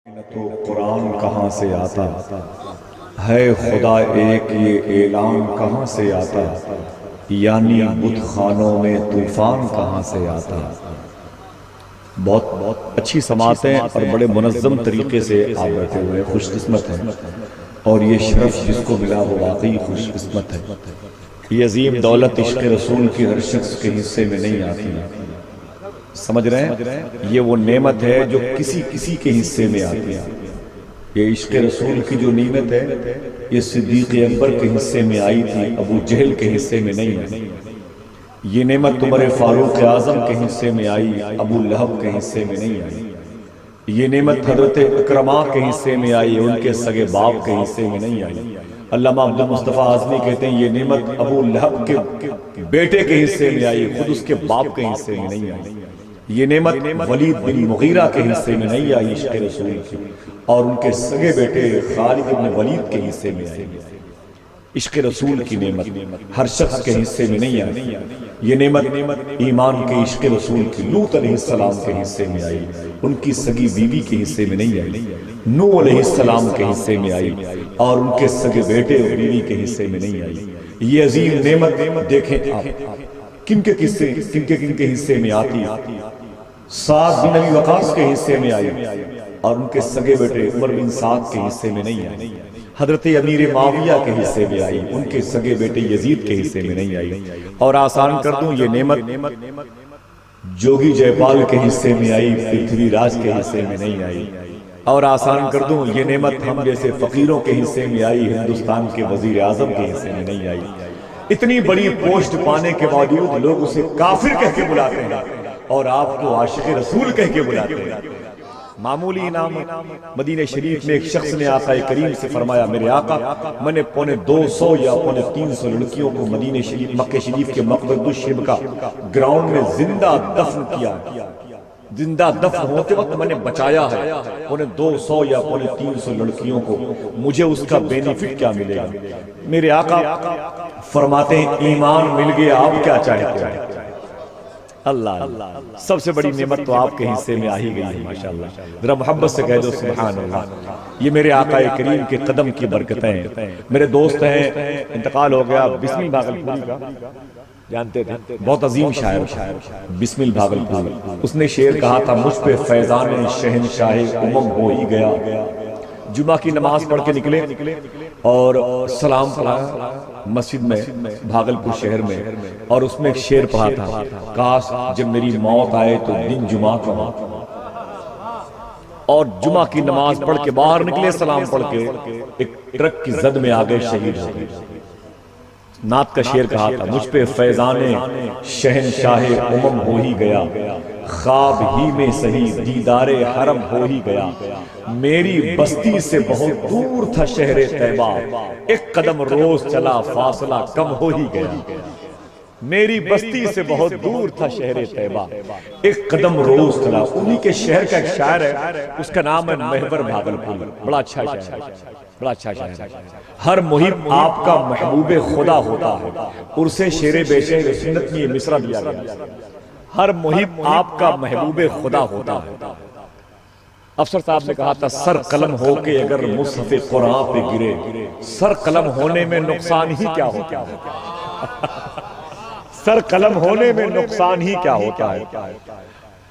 تو قرآن کہاں سے آتا ہے، خدا ایک یہ اعلان کہاں سے آتا، یعنی بت خانوں میں طوفان کہاں سے آتا۔ بہت اچھی سماعتیں اور بڑے منظم طریقے سے آپ بیٹھے ہوئے خوش قسمت ہیں، اور یہ شرف جس کو ملا وہ واقعی خوش قسمت ہے۔ یہ عظیم دولت عشق رسول کی ہر شخص کے حصے میں نہیں آتی، سمجھ رہے ہیں؟ یہ وہ نعمت ہے جو کسی کے حصے میں آتی ہے۔ یہ عشق رسول کی جو نعمت ہے یہ صدیق اکبر کے حصے میں آئی تھی، ابو جہل کے حصے میں نہیں آئی۔ یہ نعمت عمر فاروق اعظم کے حصے میں آئی، ابو لہب کے حصے میں نہیں آئی۔ یہ نعمت حضرت اکرمہ کے حصے میں آئی، ان کے سگے باپ کے حصے میں نہیں آئی۔ علامہ عبد المصطفیٰ اعظمی کہتے ہیں یہ نعمت ابو لہب کے بیٹے کے حصے میں آئی، خود اس کے باپ کے حصے میں نہیں آئی۔ یہ نعمت ولید بن مغیرہ کے حصے میں نہیں آئی عشق رسول کی، اور ان کے سگے بیٹے خالد بن ولید کے حصے میں آئی۔ عشق رسول کی نعمت ہر شخص کے حصے میں نہیں آئی۔ یہ نعمت ایمان کے عشق رسول کی لوط علیہ السلام کے حصے میں آئی، ان کی سگی بیوی کے حصے میں نہیں آئی۔ نوح علیہ السلام کے حصے میں آئی، اور ان کے سگے بیٹے اور بیوی کے حصے میں نہیں آئی۔ یہ عظیم نعمت دیکھیں آپ کن کے حصے میں آتی۔ سعد بن ابی وقاص کے حصے میں آئی، اور ان کے سگے بیٹے عمر بن سعد کے حصے میں نہیں آئی۔ حضرت امیر معاویہ کے حصے میں آئی، ان کے سگے بیٹے یزید کے حصے میں نہیں آئی۔ اور آسان کر دوں یہ نعمت جوگی جے پال کے حصے میں آئی، پرتھوی راج کے حصے میں نہیں آئی۔ اور آسان کر دوں یہ نعمت ہم جیسے فقیروں کے حصے میں آئی، ہندوستان کے وزیر اعظم کے حصے میں نہیں آئی۔ اتنی بڑی پوسٹ پانے کے باوجود لوگ اسے کافر کہہ کے بلاتے ہیں، اور آپ کو عاشق رسول کہہ کے بلاتے ہیں۔ معمولی انعام مدینہ شریف میں ایک شخص نے آقا کریم سے فرمایا میرے آقا میں نے 250 یا 350 لڑکیوں کو مدینہ شریف مکہ شریف کے مقبرۃ الشبکہ گراؤنڈ میں زندہ دفن کیا، زندہ دفن ہوتے وقت میں نے بچایا ہے 200 یا 350 لڑکیوں کو، مجھے اس کا بینیفٹ کیا ملے گا؟ میرے آقا فرماتے ہیں ایمان مل گیا، آپ کیا چاہتے ہیں؟ اللہ سب سے بڑی نعمت تو آپ کے حصے میں آ ہی گئی ہے ماشاءاللہ۔ ذرا محبت سے کہہ دو سبحان اللہ۔ یہ میرے آقا کریم کے قدم کی برکتیں ہیں۔ میرے دوست ہیں، انتقال ہو گیا بسمل بھاگلپوری کا، جانتے تھے، بہت عظیم شاعر بسمل بھاگلپوری، اس نے شعر کہا تھا مجھ پہ فیضان شہنشاہ امم ہو ہی گیا۔ جمعہ کی نماز پڑھ کے نکلے اور سلام پڑھا مسجد میں بھاگلپور شہر میں، اور اس میں ایک شعر پڑھا تھا کاش جب میری موت آئے تو دن جمعہ کا ہو۔ اور جمعہ کی نماز پڑھ کے باہر نکلے، سلام پڑھ کے ایک ٹرک کی زد میں آگے شہید ہو گئے۔ نعت کا شعر کہا تھا مجھ پہ فیضان شہنشاہ امم ہو ہی گیا، خواب ہی میں سہی دیدار حرم ہو ہی گیا، میری بستی سے بہت دور تھا شہر طیبہ، ایک قدم روز چلا فاصلہ کم ہو ہی گیا۔ میری بستی سے بہت دور تھا شہر طیبہ، ایک قدم روز چلا۔ انہی کے شہر کا ایک شاعر ہے، اس کا نام ہے محور بھاگلپور، بڑا اچھا شاعر ہے، بڑا اچھا شاعر ہے۔ ہر محب آپ کا محبوب خدا ہوتا ہے، عرصے شیر بے شعر سنت میں یہ مصرع دیا گیا، ہر محب آپ کا محبوب خدا ہوتا ہے۔ افسر صاحب نے کہا تھا سر قلم ہو کے اگر مصحف قرآن پہ گرے، سر قلم ہونے میں نقصان ہی کیا ہوتا ہے؟ سر قلم ہونے میں نقصان ہی کیا ہوتا ہے؟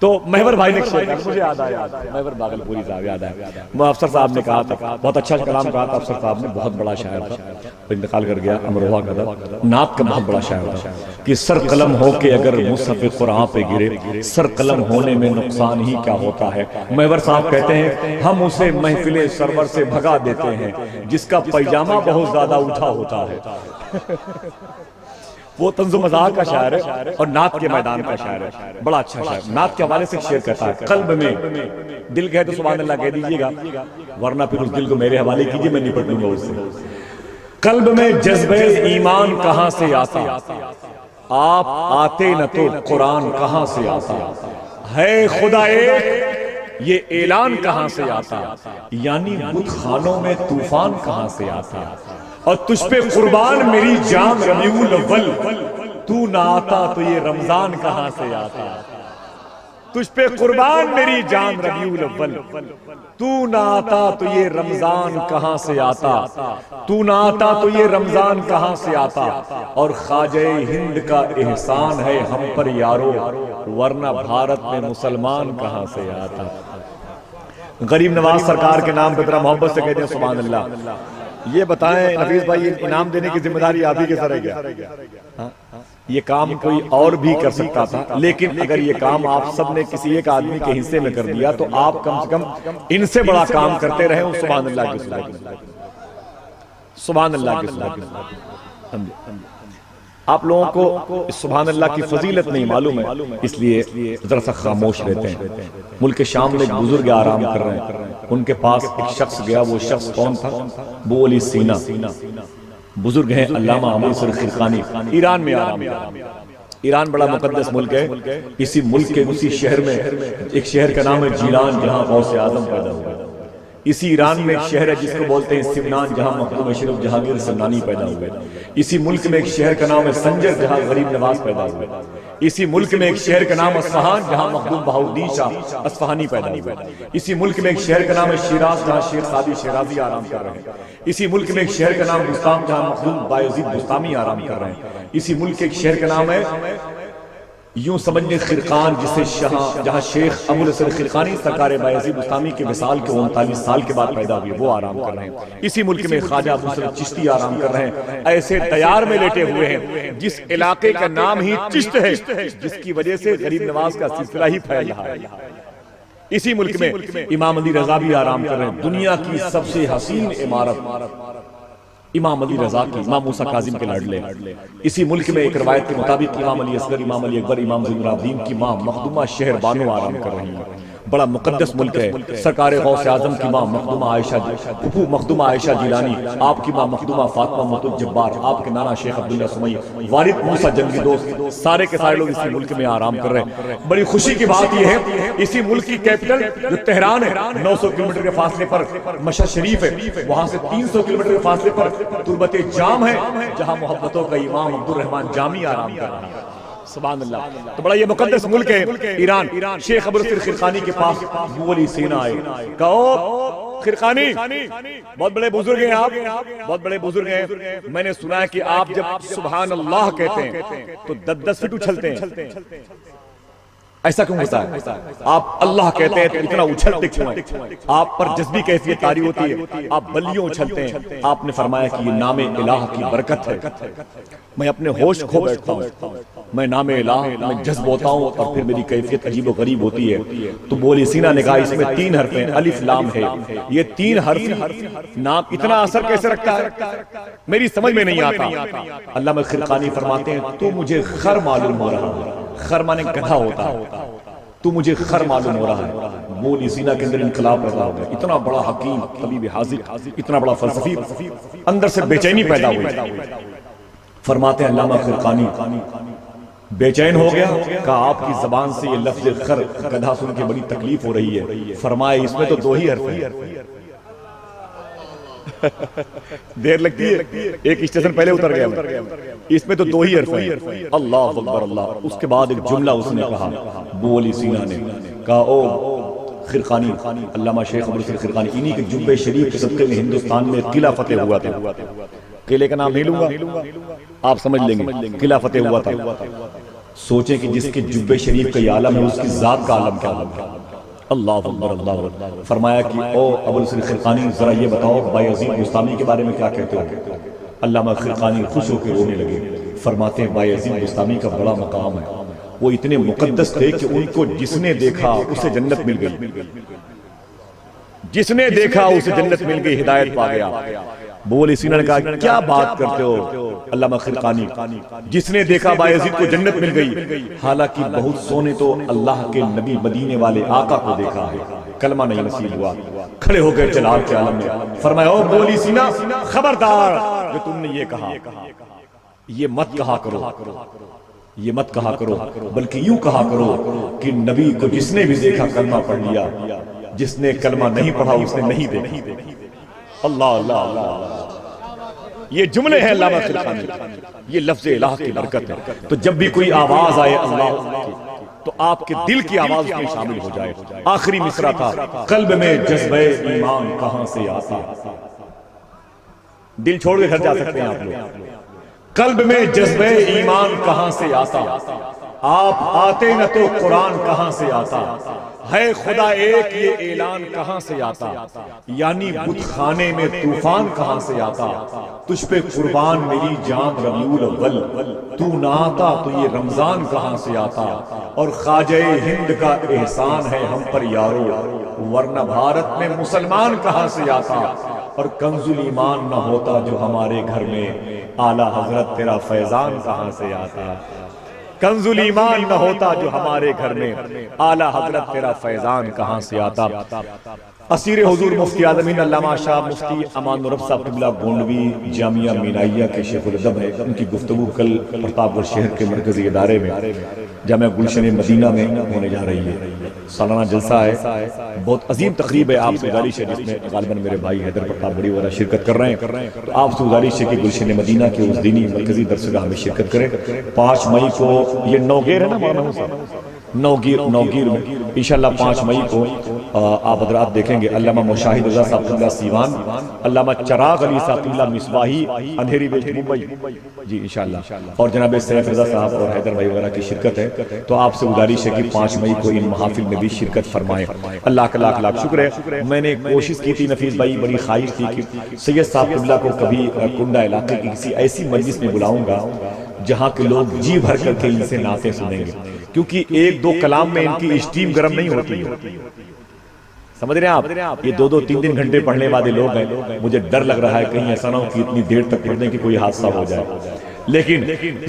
تو محور بھائی نے شعر کہا، مجھے یاد آیا، محور بھاگلپوری صاحب یاد آیا۔ وہ افسر صاحب نے کہا تھا بہت اچھا کلام کہا تھا افسر صاحب نے، بہت بڑا شاعر تھا، انتقال کر گیا امروہہ کا، نعت کا بہت بڑا شاعر تھا کہ سر قلم ہو کے اگر مصحف قرآن پہ گرے، سر قلم ہونے میں نقصان ہی کیا ہوتا ہے۔ محور صاحب کہتے ہیں ہم اسے محفل سرور سے بھگا دیتے ہیں جس کا پیجامہ بہت زیادہ اٹھا ہوتا ہے۔ وہ طنز و مزاح کا شاعر ہے اور نعت کے میدان کا شاعر ہے، بڑا اچھا شاعر۔ نعت کے حوالے سے شعر کہتا ہے قلب میں دل کہے تو سبحان اللہ کہہ دیجئے گا، ورنہ پھر اس دل کو میرے حوالے کیجئے، میں نپٹ لوں گا اس سے۔ قلب میں جذبہ ایمان کہاں سے آتا، آپ آتے نہ تو قرآن کہاں سے آتا، ہے خدا ایک یہ اعلان کہاں سے آتا، یعنی بت خانوں میں طوفان کہاں سے آتا، اور تجھ پہ قربان میری جان ربیع الاول، تو نہ آتا تو یہ رمضان کہاں سے آتا۔ تجھ پہ قربان میری جان ربیع الاول، تو نہ آتا تو یہ رمضان کہاں سے آتا، تو نہ آتا تو یہ رمضان کہاں سے آتا، اور خواجہ ہند کا احسان ہے ہم پر یارو، ورنہ بھارت میں مسلمان کہاں سے آتا۔ غریب نواز سرکار کے نام پہ ذرا محبت سے کہتے ہیں سبحان اللہ۔ یہ بتائیں نفیس بھائی، انعام دینے کی ذمہ داری آپ ہی کے سر ہے کیا؟ یہ کام کوئی اور بھی کر سکتا تھا، لیکن اگر یہ کام آپ سب نے کسی ایک آدمی کے حصے میں کر دیا تو آپ کم سے کم ان سے بڑا کام کرتے رہے ہوں۔ سبحان اللہ کی صلاح، سبحان اللہ کی صلاح۔ آپ لوگوں کو سبحان اللہ کی فضیلت نہیں معلوم ہے، اس لیے ذرا سا خاموش رہتے ہیں۔ ملک شام میں ایک بزرگ آرام کر رہے ہیں، ان کے پاس ایک شخص گیا، وہ شخص کون تھا؟ ابو علی سینا بزرگ ہیں، علامہ عامر خرقانی، ایران میں آرام کر رہے ہیں۔ ایران بڑا مقدس ملک ہے، اسی ملک کے اسی شہر میں ایک شہر کا نام ہے جیلان، جہاں غوث اعظم پیدا ہوئے۔ اسی ایران میں ایک شہر ہے جس کو بولتے ہیں سمنان، جہاں مخدوم اشرف جہانگیر سمنانی پیدا ہوئے۔ اسی ملک میں ایک شہر کا نام ہے سنجر، جہاں غریب نواز پیدا ہوئے۔ اسی ملک میں ایک شہر کا نام اصفہان، جہاں مخدوم بہاؤالدین شاہ اصفہانی پیدا ہوئے۔ اسی ملک میں ایک شہر کا نام ہے شیراز، جہاں شیخ سعدی شیرازی آرام کر رہے ہیں۔ اسی ملک میں ایک شہر کا نام بستام، جہاں مخدوم بایزید بستامی آرام کر رہے ہیں۔ اسی ملک کے ایک شہر کا نام ہے یوں سمجھنے خرقان، جسے جہاں شیخ ابو الحسن خرقانی سرکار بایزید بستامی کے وصال کے 39 سال کے بعد پیدا ہوئے، وہ آرام کر رہے ہیں۔ اسی ملک میں خواجہ ابو الحسن چشتی آرام کر رہے ہیں، ایسے دیار میں لیٹے ہوئے ہیں جس علاقے کا نام ہی چشت ہے، جس کی وجہ سے غریب نواز کا سلسلہ ہی پھیل رہا ہے۔ اسی ملک میں امام علی رضا بھی آرام کر رہے ہیں، دنیا کی سب سے حسین عمارت امام علی رضا کی، امام موسیٰ کاظم کے لاڈلے۔ اسی ملک میں ایک روایت کے مطابق امام علی اصغر، امام علی اکبر، امام زین العابدین کی ماں مخدومہ شہر بانو آرام کر رہی ہیں۔ بڑا مقدس ملک ہے۔ سرکار غوث اعظم کی ماں مخدومہ عائشہ، پھپھو مخدومہ عائشہ جیلانی، آپ کی ماں مخدومہ فاطمہ مت الجبار، آپ کے نانا شیخ عبداللہ سمیع، والد موسیٰ جنگی دوست، سارے کے سارے لوگ اسی ملک میں آرام کر رہے ہیں۔ بڑی خوشی کی بات یہ ہے اسی ملک کی کیپٹل جو تہران ہے، 900 کلومیٹر کے فاصلے پر مشہد شریف ہے، وہاں سے 300 کلومیٹر کے فاصلے پر تربت جام ہے، جہاں محبتوں کا امام عبد الرحمن جامی آرام کر رہا ہے۔ سبحان اللہ۔ تو بڑا یہ مقدس ملک ہے ایران۔ شیخ ابو الحسن خرقانی کے پاس ابو علی سینا آئے، کہو خرقانی، بہت بڑے بزرگ ہیں آپ، بہت بڑے بزرگ ہیں، میں نے سنا ہے کہ آپ جب سبحان اللہ کہتے ہیں تو 10 فٹ اچھلتے ہیں، ایسا کیوں ہوتا ہے؟ آپ اللہ کہتے ہیں تو اتنا اچھلتے کیوں ہیں؟ آپ پر جذبی کیفیت طاری ہوتی ہے، آپ بلیوں اچھلتے ہیں۔ آپ نے فرمایا کہ یہ نام الہ کی برکت ہے، میں اپنے ہوش کھو بیٹھتا ہوں، میں نام الہ میں جذب ہوتا ہوں اور پھر میری کیفیت عجیب و غریب ہوتی ہے۔ تو ابو علی سینا نے کہا اس میں 3 حرف ہیں، الف لام ہے، یہ 3 حرف نام اتنا اثر کیسے رکھتا ہے؟ میری سمجھ میں نہیں آتا۔ علامہ خرقانی فرماتے ہیں تو مجھے خر معلوم ہو رہا ہے، خر مانے گدھا ہوتا ہے، تو مجھے خر معلوم ہو رہا ہے۔ ابو علی سینا کے اندر انقلاب پیدا ہو گیا، اتنا بڑا حکیم، طبیب حاذق، اتنا بڑا فلسفی، اندر سے بے چینی پیدا ہوئی۔ فرماتے ہیں علامہ خرقانی بے چین ہو گیا، کہا آپ کی زبان سے یہ لفظ خر گدھا سن کے بڑی تکلیف ہو رہی ہے۔ فرمایا اس میں تو 2 ہی حرف ہیں، دیر لگتی ہے، ایک اسٹیشن پہلے اتر گیا، اس میں تو 2 ہی حرف ہیں، اللہ اکبر اللہ۔ اس کے بعد ایک جملہ اس نے کہا، ابو علی سینا نے کہا او خرقانی، علامہ شیخ ابو الحسن خرقانی، انہی کے جبے شریف کے صدقے میں ہندوستان میں قلعہ فتح ہوا تھا۔ قلعے کا نام نہیں لوں گا، آپ سمجھ لیں گے، قلعہ فتح ہوا تھا۔ سوچیں کہ جس کے جبے شریف کا یہ عالم ہے، اس کی ذات کا عالم کیا ہوگا؟ اللہ اکبر اللہ۔ فرمایا کہ او ابو الحسن خرقانی ذرا یہ بتاؤ بایزید بستامی کے بارے میں کیا کہتے ہو؟ علامہ خرقانی خوش ہو کے رونے لگے، فرماتے ہیں بایزید بستامی کا بڑا مقام ہے، وہ اتنے مقدس تھے کہ ان کو جس نے دیکھا اسے جنت مل گئی، جس نے دیکھا اسے جنت مل گئی، ہدایت پا گیا۔ ابو علی سینا نے کہا کیا بات کرتے ہو علامہ خرقانی، جس نے دیکھا بایزید کو جنت مل گئی، حالانکہ بہت سونے تو اللہ کے نبی مدینے والے آقا کو دیکھا ہے، کلمہ نہیں نصیب ہوا۔ کھڑے ہو گئے جلال کے عالم میں، فرمایا او ابو علی سینا خبردار، جو تم نے یہ کہا یہ مت کہا کرو، یہ مت کہا کرو، بلکہ یوں کہا کرو کہ نبی کو جس نے بھی دیکھا کلمہ پڑھ لیا، جس نے کلمہ نہیں پڑھا اس نے نہیں دیکھا۔ اللہ اللہ اللہ، یہ جملے ہیں علامہ خرقانی، یہ لفظ الہ کی برکت ہے۔ تو جب بھی کوئی آواز آئے اللہ تو آپ کے دل کی آواز میں شامل ہو جائے. آخری مصرع تھا قلب میں جذبہ ایمان کہاں سے آتا. دل چھوڑ کے گھر جا سکتے ہیں آپ لوگ. قلب میں جذبہ ایمان کہاں سے آتا, آپ آتے نہ تو قرآن کہاں سے آتا, ہے خدا ایک یہ اعلان کہاں سے آتا, یعنی بت خانے میں طوفان کہاں سے آتا, تجھ پہ قربان میری جان ربیع الاول, تو نہ آتا تو یہ رمضان کہاں سے آتا, اور خواجہ ہند کا احسان ہے ہم پر یارو, ورنہ بھارت میں مسلمان کہاں سے آتا, اور کنز ایمان نہ ہوتا جو ہمارے گھر میں, اعلیٰ حضرت تیرا فیضان کہاں سے آتا. کنز ایمان نہ ہوتا جو ہمارے گھر میں, اعلیٰ حضرت تیرا فیضان کہاں سے آتا. اسیر حضور مفتی اعظم ہند علامہ شاہ مفتی امان الرب صاحب قبلہ گونڈوی جامعہ مینائیہ کے شیخ الادب ہے. ان کی گفتگو کل پرتاپ گڑھ شہر کے مرکزی ادارے میں جامعہ گلشن مدینہ میں ہونے جا رہی ہے. سالانہ جلسہ ہے, بہت عظیم تقریب ہے. آپ سے گزارش ہے, جس میں غالباً میرے بھائی حیدر پرتاپ بڑی وغیرہ شرکت کر رہے ہیں, تو آپ سے گزارش ہے کہ گلشن مدینہ کے اس دینی مرکزی درسگاہ میں شرکت کریں. 5 مئی کو یہ نوگیر ہے نا مولانا صاحب, نوگیر میں انشاءاللہ 5 مئی کو آپ حضرات دیکھیں گے. علامہ مشاہد رضا صاحب قبلہ سیوان, علامہ چراغ علی صاحب قبلہ مصباحی اندھیری ویج ممبئی, جی انشاءاللہ, اور جناب سیف رضا صاحب اور حیدر بھائی وغیرہ کی شرکت ہے. تو آپ سے گزارش ہے کہ 5 مئی کو ان محافل میں بھی شرکت فرمائیں. اللہ کا لاکھ لاکھ شکر ہے. میں نے کوشش کی تھی نفیس بھائی, بڑی خواہش تھی کہ سید صاحب قبلہ کو کبھی کنڈا علاقے کی کسی ایسی مجلس میں بلاؤں گا جہاں کے لوگ جی بھر کر کے ان سے نعتیں سنیں گے, کیونکہ 1-2 کلام میں ان کی اسٹیم گرم نہیں ہوتی ہے. سمجھ رہے ہیں آپ, یہ 2-2 3-3 گھنٹے پڑھنے والے لوگ ہیں. مجھے ڈر لگ رہا ہے کہیں ایسا نہ ہو کہ اتنی دیر تک پڑھنے کی کوئی حادثہ ہو جائے, لیکن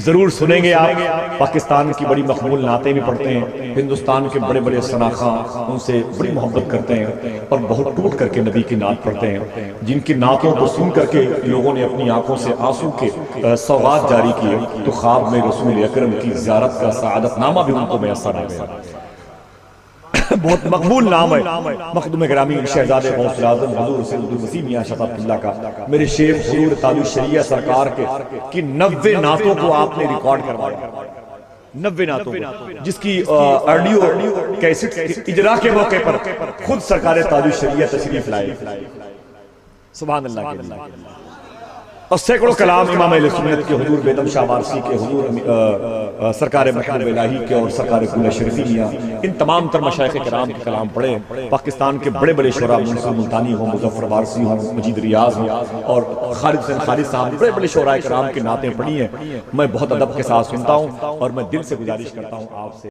ضرور سنیں گے آپ. پاکستان کی بڑی مقبول نعتیں بھی پڑھتے ہیں, ہندوستان کے بڑے بڑے سناخاں ان سے بڑی محبت کرتے ہیں, اور بہت ٹوٹ کر کے نبی کی نعت پڑھتے ہیں, جن کی نعتوں کو سن کر کے لوگوں نے اپنی آنکھوں سے آنسو کے سوغات جاری کیے, تو خواب میں رسول اکرم کی زیارت کا سعادت نامہ بھی ان کو میسر آ گیا. بہت مقبول نام ہے مخدوم گرامی شہزادے غوث الاعظم حضور سید الوسیم میاں شفاعت اللہ کا, میرے شیخ حضور تاج الشریعہ سرکار کی 90 نعتوں کو آپ نے ریکارڈ کروایا. 90 نعتوں جس کی آڈیو کیسٹ اجرا کے موقع پر خود سرکار تاج الشریعہ تشریف لائے. سبحان اللہ کے لیے. اور سینکڑوں کلام امام اہل سنت کے حضور بیدم شاہ وارسی کے, حضور سرکار محبوب الہی کے, اور سرکار قبلہ شریفی میاں, ان تمام تر مشائخ کرام کے کلام پڑھے. پاکستان کے بڑے بڑے شعراء منصور ملتانی ہوں, مظفر وارسی ہوں, مجید ریاض ہوں, اور خالد حسین خالد صاحب, بڑے بڑے شعراء کرام کی نعتیں پڑھی ہیں. میں بہت ادب کے ساتھ سنتا ہوں, اور میں دل سے گزارش کرتا ہوں آپ سے